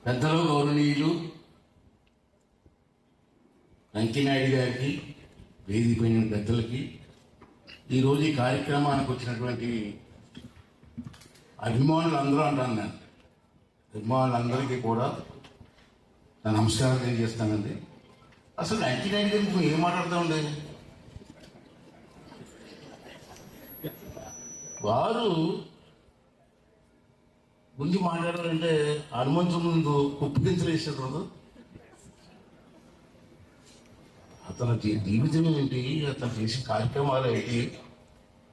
పెద్దలు గౌరవనీయులు వెంకయ్యనాయుడు గారికి, వేదిక పైన పెద్దలకి, ఈరోజు ఈ కార్యక్రమానికి వచ్చినటువంటి అభిమానులు అందరూ అంటాను నేను, అభిమానులందరికీ కూడా నా నమస్కారం తెలియజేస్తానండి. అసలు వెంకయ్యనాయుడు గారికి మేము ఏం మాట్లాడుతామండి? వారు గురించి మాట్లాడాలంటే హనుమంతు ముందు కుప్పిగించలు వేసేటప్పుడు అతని జీవితం ఏంటి, అతను చేసే కార్యక్రమాలు ఏంటి,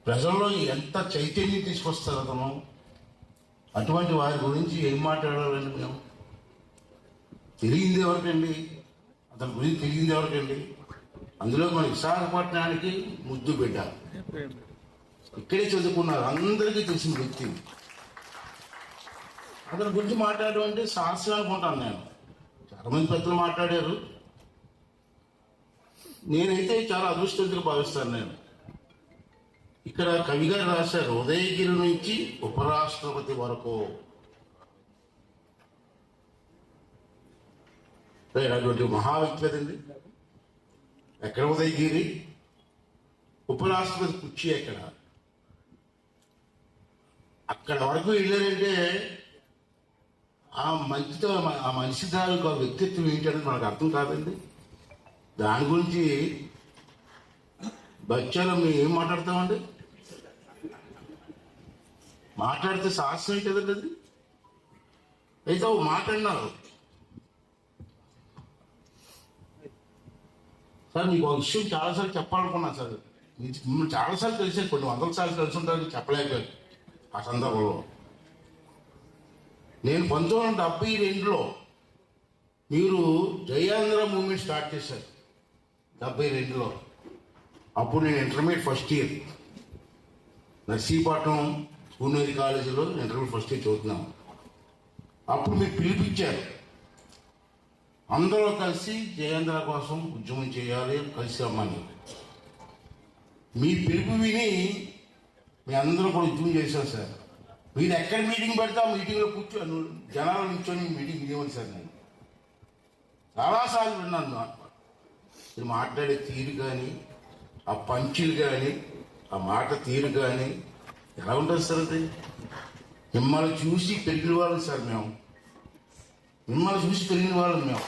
ప్రజల్లో ఎంత చైతన్యం తీసుకొస్తారు అతను. అటువంటి వారి గురించి ఏం మాట్లాడాలండి? మేము తెలియంది ఎవరికండి? అతని గురించి తెలియంది ఎవరికండి? అందులో మన విశాఖపట్నానికి ముద్దు బిడ్డ, ఇక్కడే చదువుకున్నారు, అందరికీ తెలిసిన వ్యక్తి. అతని గురించి మాట్లాడడం అంటే సాహసం అనుకుంటాను నేను. చాలా మంది పెద్దలు మాట్లాడారు, నేనైతే చాలా అదృష్టంగా భావిస్తాను. నేను ఇక్కడ కవి గారు రాశారు, ఉదయగిరి నుంచి ఉపరాష్ట్రపతి వరకు అటువంటి మహా వ్యక్తి కదండి. ఎక్కడ ఉదయగిరి, ఉపరాష్ట్రపతి కుర్చీ ఎక్కడ, అక్కడ వరకు వెళ్ళారంటే ఆ మంచితో ఆ మనిషి తాలూకు వ్యక్తిత్వం ఏంటనేది మనకు అర్థం కాదండి. దాని గురించి బచ్చాలో మేము ఏం మాట్లాడతామండి? మాట్లాడితే సాహసం కదండి అది. అయితే ఒక మాట అన్నారు, సార్ మీకు ఒక విషయం చాలాసార్లు చెప్పాలనుకున్నాను సార్, మిమ్మల్ని చాలాసార్లు కలిసాను, కొన్ని వందల సార్లు కలిసి ఉంటారని చెప్పలేకపోయాను. ఆ సందర్భంలో నేను 1972లో మీరు జయాంధ్ర మూవ్మెంట్ స్టార్ట్ చేశారు, 72లో. అప్పుడు నేను ఇంటర్మీడియట్ ఫస్ట్ ఇయర్, నర్సీపట్నం పూర్ణేరి కాలేజీలో ఇంటర్మీడియట్ ఫస్ట్ ఇయర్ చదువుతున్నాము. అప్పుడు మీరు పిలిపించారు, అందరూ కలిసి జయాంధ్ర కోసం ఉద్యమం చేయాలి, కలిసి రమ్మని. మీ పిలుపు విని మీ అందరూ కూడా ఉద్యమం చేశారు సార్. మీరు ఎక్కడ మీటింగ్ పెడితే ఆ మీటింగ్లో కూర్చొని జనాలు కూర్చొని మీటింగ్ వినేవాడి సార్. నేను చాలాసార్లు విన్నాను. మీరు మాట్లాడే తీరు కానీ, ఆ పంచులు కానీ, ఆ మాట తీరు కానీ ఎలా ఉంటుంది సార్? అది మిమ్మల్ని చూసి పెరిగిన వాళ్ళం సార్ మేము, మిమ్మల్ని చూసి పెరిగిన వాళ్ళం మేము.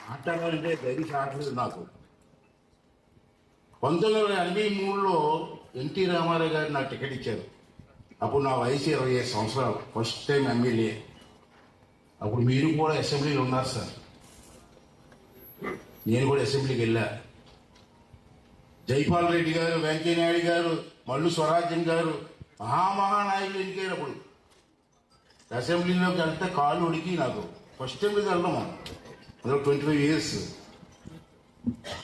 మాట్లాడాలంటే ధైర్యం రావట్లేదు నాకు. 1983లో ఎన్టీ రామారావు గారు నాకు టికెట్ ఇచ్చారు. అప్పుడు నా వయసు 25 సంవత్సరాలు, ఫస్ట్ టైం ఎమ్మెల్యే. అప్పుడు మీరు కూడా అసెంబ్లీలో ఉన్నారు సార్, నేను కూడా అసెంబ్లీకి వెళ్ళా. జైపాల్ రెడ్డి గారు, వెంకయ్యనాయుడు గారు, మల్లు స్వరాజ్యం గారు మహానాయకులు ఎన్నికైన అప్పుడు అసెంబ్లీలోకి వెళ్తే కాళ్ళు ఉడికి నాకు ఫస్ట్ టైం మీద వెళ్ళడం. అందులో 25 ఇయర్స్.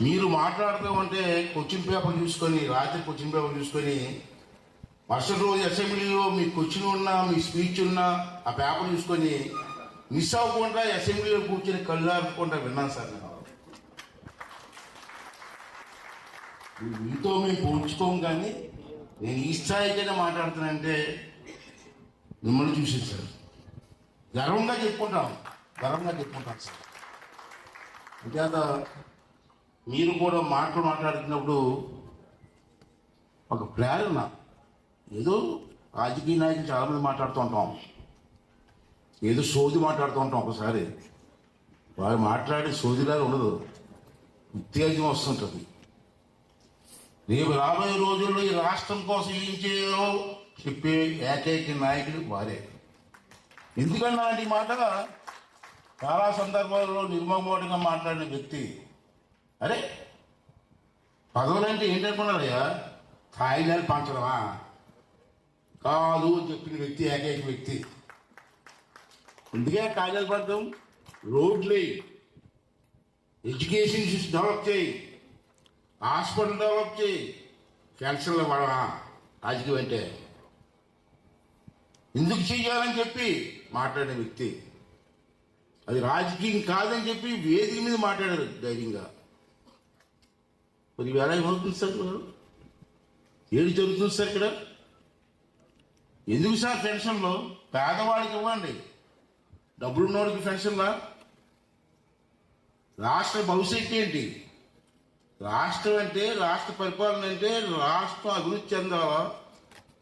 మీరు మాట్లాడుతామంటే క్వశ్చన్ పేపర్ చూసుకొని, రాత్రి క్వశ్చన్ పేపర్ చూసుకొని, మరుసటి రోజు అసెంబ్లీలో మీ క్వశ్చన్ ఉన్నా, మీ స్పీచ్ ఉన్నా ఆ పేపర్ చూసుకొని మిస్ అవ్వకుండా అసెంబ్లీలో కూర్చొని కళ్ళు ఆపుకుంటా విన్నాను సార్. నేను మీతో మేము పోల్చుకోం, కానీ నేను ఈ స్థాయికైనా మాట్లాడుతానంటే మిమ్మల్ని చూసేది సార్. గర్వంగా చెప్పుకుంటాం సార్. అంతేత మీరు కూడా మాట్లాడుతున్నప్పుడు ఒక ప్రేరణ. ఏదో రాజకీయ నాయకులు చాలామంది మాట్లాడుతూ ఉంటాం, ఏదో సోది మాట్లాడుతూ ఉంటాం. ఒకసారి వారు మాట్లాడే సోదిలాగా ఉండదు, ఉత్తేజం వస్తుంటుంది. రేపు రాబోయే రోజుల్లో ఈ రాష్ట్రం కోసం ఏం చేయాలో చెప్పే ఏకైక నాయకుడు వారే. ఎందుకన్నా ఈ మాట చాలా సందర్భాల్లో నిర్మమోటంగా మాట్లాడిన వ్యక్తి. అరే పదవులు అంటే ఏంటనుకున్నారయ్యా, స్థాయిలాలు పంచడమా కాదు అని చెప్పిన వ్యక్తి, ఏకైక వ్యక్తి. ఎందుకే కాయిదాలు పడతాం? రోడ్లు, ఎడ్యుకేషన్ సిస్టమ్ డెవలప్ చేయి, హాస్పిటల్ డెవలప్ చేయి, క్యాన్సర్లో పడవా రాజకీయం అంటే? ఎందుకు చెయ్యాలని చెప్పి మాట్లాడిన వ్యక్తి. అది రాజకీయం కాదని చెప్పి వేదిక మీద మాట్లాడారు ధైర్యంగా. మరి వేళ ఏమవుతుంది సార్? ఏడు జరుగుతుంది సార్ ఇక్కడ. ఎందుకు సార్ పెన్షన్లు పేదవాడికి ఇవ్వండి, డబ్బులున్నోడికి పెన్షన్లా? రాష్ట్ర భవిష్యత్తు ఏంటి? రాష్ట్రం అంటే, రాష్ట్ర పరిపాలన అంటే రాష్ట్రం అభివృద్ధి చెందాలా,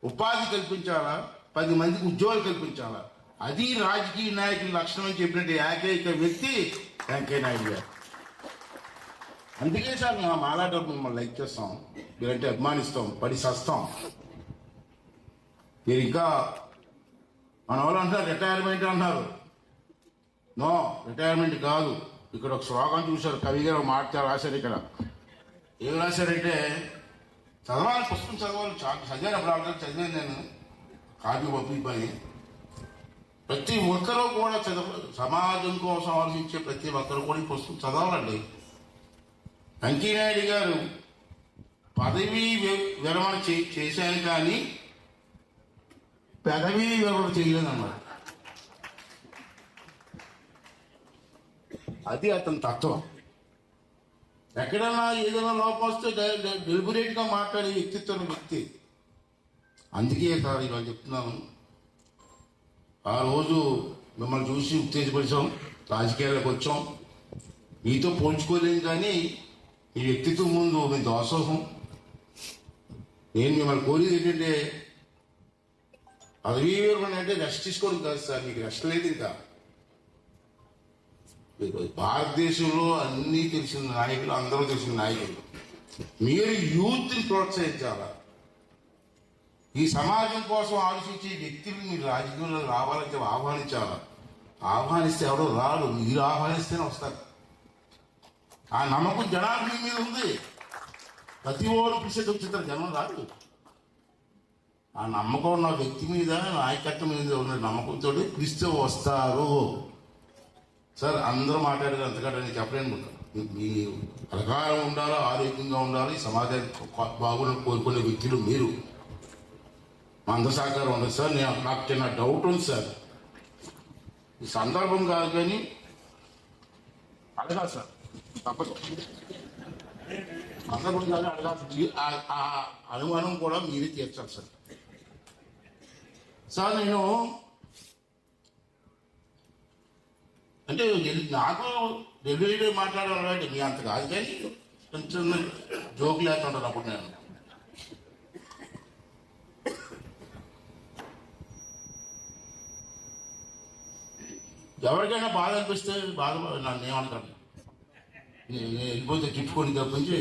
ఉపాధి కల్పించాలా, 10 మందికి ఉద్యోగాలు కల్పించాలా. అది రాజకీయ నాయకుల లక్షణం అని చెప్పినట్టు ఏకైక వ్యక్తి వెంకయ్య నాయుడు గారు. అందుకే సార్ మేము మాలాటప్పుడు మిమ్మల్ని లైక్ చేస్తాం, మీరంటే అభిమానిస్తాం, పడి సస్తాం. మీరు ఇంకా మన వాళ్ళు అంటారు రిటైర్మెంట్ అంటారు. నో, రిటైర్మెంట్ కాదు. ఇక్కడ ఒక శ్లోకం చూశారు, కవి గారు మాట రాశారు. ఇక్కడ ఏం రాశారంటే, చదవాలి, పుస్తకం చదవాలి. చదివాను అప్పుడు ఆల్రెడీ చదివాను నేను, కాపీ పంపిపోయి. ప్రతి ఒక్కరూ కూడా సమాజం కోసం ఆలోచించే ప్రతి ఒక్కరు కూడా ఈ పుస్తకం చదవాలండి. వెంకయ్యనాయుడు గారు పదవీ విరమణ చేశాను కానీ పదవీ విరమణ చేయలేదన్నమాట. అది అతని తత్వం. ఎక్కడైనా ఏదైనా లోపం వస్తే డెలిబరేట్ గా మాట్లాడే వ్యక్తిత్వం వ్యక్తి. అందుకే సార్ ఇవాళ చెప్తున్నాను, ఆ రోజు మిమ్మల్ని చూసి ఉత్తేజపరిచాం, రాజకీయాలకు వచ్చాం. మీతో పోల్చుకోలేము కానీ ఈ వ్యక్తిత్వం ముందు మీ దోషం. నేను మిమ్మల్ని కోరేది ఏంటంటే, పదవీ విరమణ అంటే రెస్ట్ తీసుకోవడం కాదు సార్, మీకు రెస్ట్ లేదు. ఇంకా భారతదేశంలో అన్నీ తెలిసిన నాయకులు, అందరూ తెలిసిన నాయకులు, మీరు యూత్ని ప్రోత్సహించాలా. ఈ సమాజం కోసం ఆలోచించే వ్యక్తులు మీరు రాజకీయంలో రావాలంటే ఆహ్వానించాలా. ఆహ్వానిస్తే ఎవడో రాడు, మీరు ఆహ్వానిస్తేనే వస్తారు. ఆ నమ్మకం జనాలు మీ మీద ఉంది. ప్రతి ఓడు పిలిచేది వచ్చింటారు, జనం రాదు. ఆ నమ్మకం ఉన్న వ్యక్తి మీద, నాయకత్వం మీద ఉన్న నమ్మకంతో పిలిస్తే వస్తారు. సార్ అందరూ మాట్లాడారు, అంతకంటే నేను చెప్పలేను. మీ ప్రకారం ఉండాలి, ఆరోగ్యంగా ఉండాలి, సమాజానికి బాగుండాలని కోరుకునే వ్యక్తులు మీరు. మా అందరి సహకారం ఉండదు సార్. నాకు చిన్న డౌట్ ఉంది సార్, ఈ సందర్భం కాదు కానీ అడగాలి సార్, తప్పదు. సందర్భం కాదు, అడగాల్సి. ఆ అనుమానం కూడా మీరే తీర్చాలి సార్. సార్ నేను అంటే నాకు డెలివరీ మాట్లాడాలంటే మీ అంత కాదు కానీ కొంచెం జోకులు వేస్తుంటాను అప్పుడు. నేను ఎవరికైనా బాధ అనిపిస్తే బాధ, నన్ను ఏమంటాను, నేను వెళ్ళిపోతే తిట్టుకొని తప్పించి.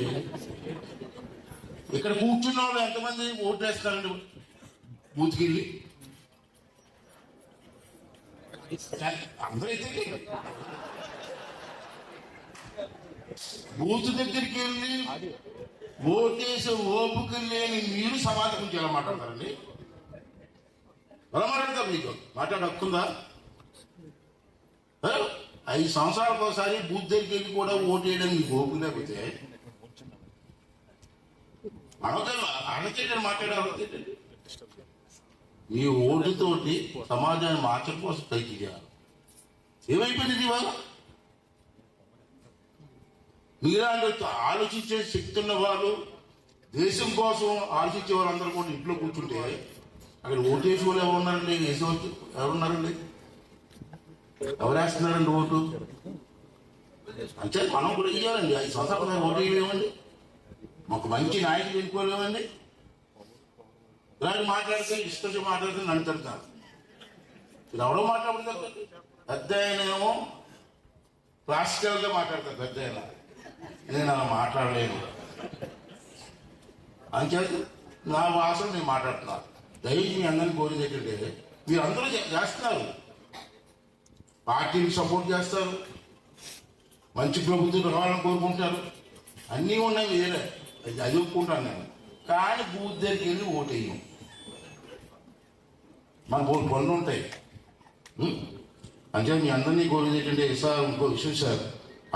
ఇక్కడ కూర్చున్న వాళ్ళు ఎంతమంది ఓటు వేస్తారండి బూత్కి వెళ్ళి? అందరైతే బూత్ దగ్గరికి వెళ్ళి ఓటేసే ఓపుకి లేని మీరు సమాధానం చేయాలని మాట్లాడతారండి. ఎలా మాట్లాడతారు? మీకు మాట్లాడే హక్కుందా? 5 సంవత్సరాలకు ఒకసారి బూత్ దగ్గరికి వెళ్ళి కూడా ఓటు వేయడానికి మీకు ఓపు లేకపోతే అడచేయడం మాట్లాడాలి. ఈ ఓటుతోటి సమాజాన్ని మార్చడం కోసం పైకి చేయాలి. ఏమైపోయింది ఇవాళ? మీలాంటి ఆలోచించే శక్తి ఉన్న వాళ్ళు, దేశం కోసం ఆలోచించే వాళ్ళందరూ కూడా ఇంట్లో కూర్చుంటే అక్కడ ఓటేసి వాళ్ళు ఎవరున్నారండి? వేసేవాళ్ళు ఎవరున్నారండి? ఎవరు వేస్తున్నారండి ఓటు? అంటే మనం కూడా ఇవ్వాలండి. 5 సంవత్సరాలు ఓటు వేయలేమండి, మాకు మంచి నాయకులు ఎన్నుకోలేమండి. ఇలాంటి మాట్లాడితే ఇష్టం మాట్లాడితే నన్ను తిడతాను. ఇది ఎవడో మాట్లాడుతుంది. పెద్ద ఆయనేమో క్లాసికల్గా మాట్లాడతారు. పెద్ద ఆయన నేను అలా మాట్లాడలేను అని చెప్పి నా భాషలో నేను మాట్లాడుతున్నాను. దయచేసి మీ అందరినీ కోరేది ఏంటంటే, మీరు అందరూ చేస్తున్నారు, పార్టీకి సపోర్ట్ చేస్తారు, మంచి ప్రభుత్వం రావాలని కోరుకుంటారు, అన్నీ ఉన్నాయి వేరే, అది చదువుకుంటాను నేను. కానీ బూత్ దగ్గరికి వెళ్ళి ఓటు వేయం. మన పనులు ఉంటాయి. అంటే మీ అందరినీ కోరేది ఏంటంటే, సార్ ఇంకో విషయం సార్,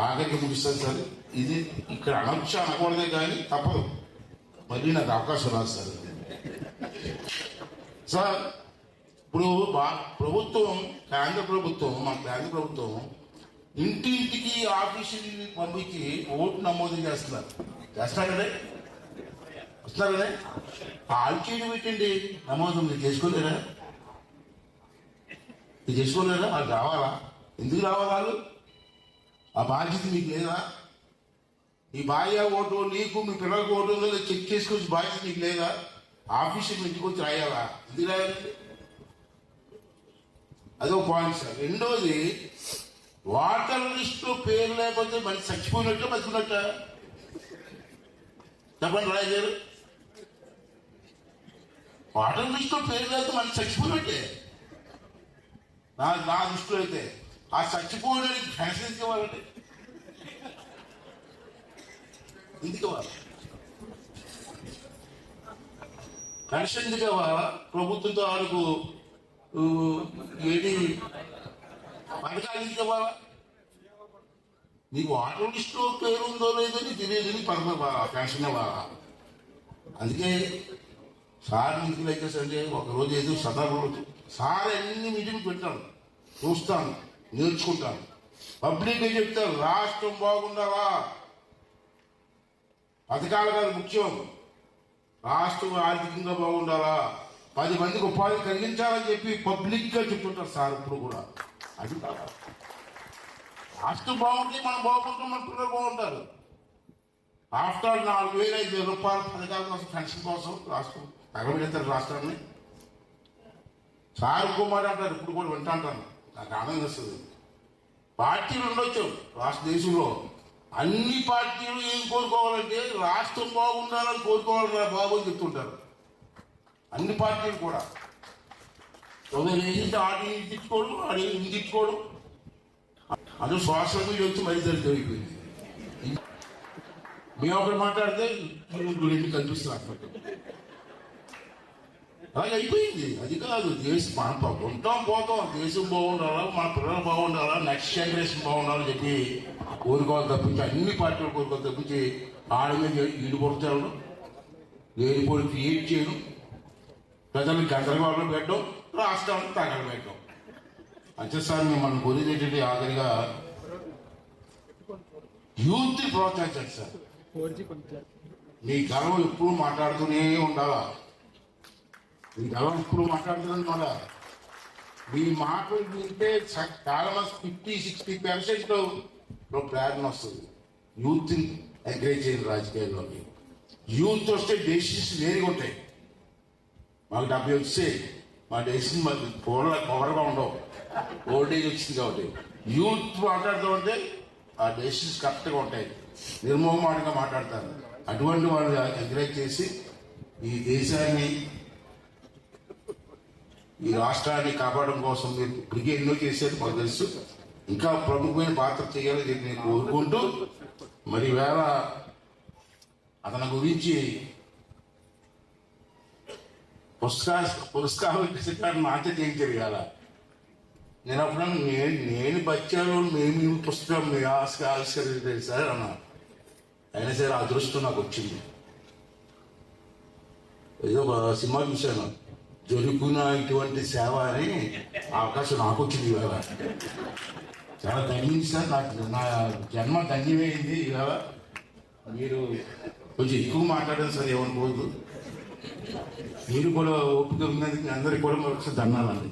ఆఖరికి ముగిస్తాను సార్. ఇది ఇక్కడ అనొచ్చా అనకూడదే కానీ తప్పదు, మళ్ళీ నాకు అవకాశం రాదు సార్. సార్ ఇప్పుడు ప్రభుత్వం, కేంద్ర ప్రభుత్వం, మన కేంద్ర ప్రభుత్వం ఇంటింటికి ఆఫీసుని పంపించి ఓటు నమోదు చేస్తున్నారు. చేస్తారండి, వస్తున్నారనే ఆల్ చేయడం పెట్టండి, నమోదు మీరు చేసుకోలేరా? ఇది చేసుకోలేరా? వాళ్ళు రావాలా? ఎందుకు రావాలి వాళ్ళు? ఆ బాధ్యత మీకు లేదా? ఈ భార్య ఓటు నీకు మీ పిల్లలకు ఓటు ఉందో చెక్ చేసుకొచ్చి బాధ్యత మీకు లేదా? ఆఫీసుకి ఇంటికి వచ్చి రాయాలా? ఎందుకు రాయాలండి? అదొక పాయింట్ సార్. రెండోది, వాటర్ లిస్టులో పేరు లేకపోతే మనిషి చచ్చిపోయినట్టు బతుకున్నట్ట? చెప్పండి రాయ గారు. వాటర్ లిస్టులో పేరు లేకపోతే మనిషి చచ్చిపోయినట్టే నా దృష్టిలో అయితే. ఆ చచ్చిపోవడానికి ఫ్యాషన్ ఇవ్వాలంటే ఎందుకు ఇవ్వాలి? పెన్షన్ ఎందుకు ఇవ్వాలా? ప్రభుత్వంతో వాళ్ళకు ఏంటి పథకాలు ఎందుకు ఇవ్వాలా? నీకు వాటర్ లిస్టులో పేరు ఉందో లేదో నీకు తెలియదు, నీ పెన్షన్ ఇవ్వాలా? అందుకే సార్ మీటింగ్లు అయితే సండే ఒకరోజు ఏదో సందర్భంలో సార్ అన్ని మీటింగ్లు పెట్టాను, చూస్తాను, నేర్చుకుంటాను. పబ్లిక్గా చెప్తాను, రాష్ట్రం బాగుండాలా, పథకాలు కాదు ముఖ్యం, రాష్ట్రం ఆర్థికంగా బాగుండాలా, 10 మందికి ఉపాధి కలిగించాలని చెప్పి పబ్లిక్గా చెప్తుంటారు సార్. ఇప్పుడు కూడా అది రాష్ట్రం బాగుంటే మనం బాగుంటాం, మన పిల్లలు బాగుంటారు. ఆఫ్టర్ 4,000-5,000 రూపాయల పథకాల కోసం, పెన్షన్ కోసం రాష్ట్రం తగలబెడతారు రాష్ట్రాన్ని. సార్ ఇంకోమాట అంటారు, ఇప్పుడు కూడా వింటా అంటాను, నాకు ఆనందం వస్తుంది. పార్టీలు ఉండొచ్చు రాష్ట్ర దేశంలో, అన్ని పార్టీలు ఏం కోరుకోవాలంటే రాష్ట్రం బాగుండాలని కోరుకోవాలని బాబు అని చెప్తుంటారు అన్ని పార్టీలు కూడా. ఆడి తిట్టుకోవడం, ఆడి ఇన్ని తిట్టుకోవడం, అది సోషల్ మీడియా వచ్చి మరీ జరిగిపోయింది. మేము ఒకటి మాట్లాడితే రెండు కనిపిస్తుంది అన్నట్టు, అలాగే అయిపోయింది. అది కాదు దేశం, మనం ఉంటాం పోతాం, దేశం బాగుండాలా, మన పిల్లలు బాగుండాలా, నెక్స్ట్ జనరేషన్ బాగుండాలని చెప్పి కోరుకోవాలి తప్పించి, అన్ని పార్టీలు కోరుకోవాలి తప్పించి ఆడ మీద ఈడు పొడతాడు, లేనిపోయి క్రియేట్ చేయడం, ప్రజలకు గందరగోళం పెట్టడం, రాష్ట్రానికి తగలు పెట్టడం. అంతే సార్. మిమ్మల్ని కోరేది ఏంటంటే ఆఖరిగా యూత్ ప్రోత్సహించండి సార్. మీ గర్వం ఎప్పుడు మాట్లాడుతూనే ఉండాలా, మీ గర్వం ఎప్పుడు మాట్లాడుతూనే ఉండాలా. మీ మాటలు వింటే చాలా 50-60% ప్రేరణ వస్తుంది. యూత్ ఎంకరేజ్ చేయండి రాజకీయాల్లోకి. యూత్ వస్తే డెసిషన్స్ వేరుగా ఉంటాయి. మాకు 70 వస్తే మా డెసిషన్ మాకు పొగరగా ఉండవు, ఓల్డేజ్ వచ్చింది కాబట్టి. యూత్ మాట్లాడుతూ ఉంటే ఆ డెసిషన్స్ కరెక్ట్గా ఉంటాయి, నిర్మోహమాటంగా మాట్లాడతారు. అటువంటి వాళ్ళు ఎంకరేజ్ చేసి ఈ దేశాన్ని, ఈ రాష్ట్రాన్ని కాపాడడం కోసం మీరు ఇప్పటికే ఎన్నో చేసేది మాకు తెలుసు, ఇంకా ప్రముఖమైన పాత్ర చేయాలని చెప్పి నేను కోరుకుంటూ, మరి వేళ అతని గురించి పురస్కారం నాకే చేయించారు కదా. నేను అప్పుడు నేను బచ్చాను, మేము పుస్తకం ఆవిష్కరించారు సార్ అన్నా. అయినా సరే అదృష్టం నాకు వచ్చింది. ఏదో ఒక సినిమా చూశాను, జరుగుతున్న ఇటువంటి సేవ అని అవకాశం నాకు వచ్చింది ఇవాళ. చాలా ధన్యం సార్, నాకు నా జన్మ ధన్యమైంది ఇవాళ. మీరు కొంచెం ఎక్కువ మాట్లాడారు సార్, ఏమనుకోవద్దు. మీరు కూడా ఓపిక ఉన్నది, అందరికి కూడా ఒకసారి ధన్యాలండి.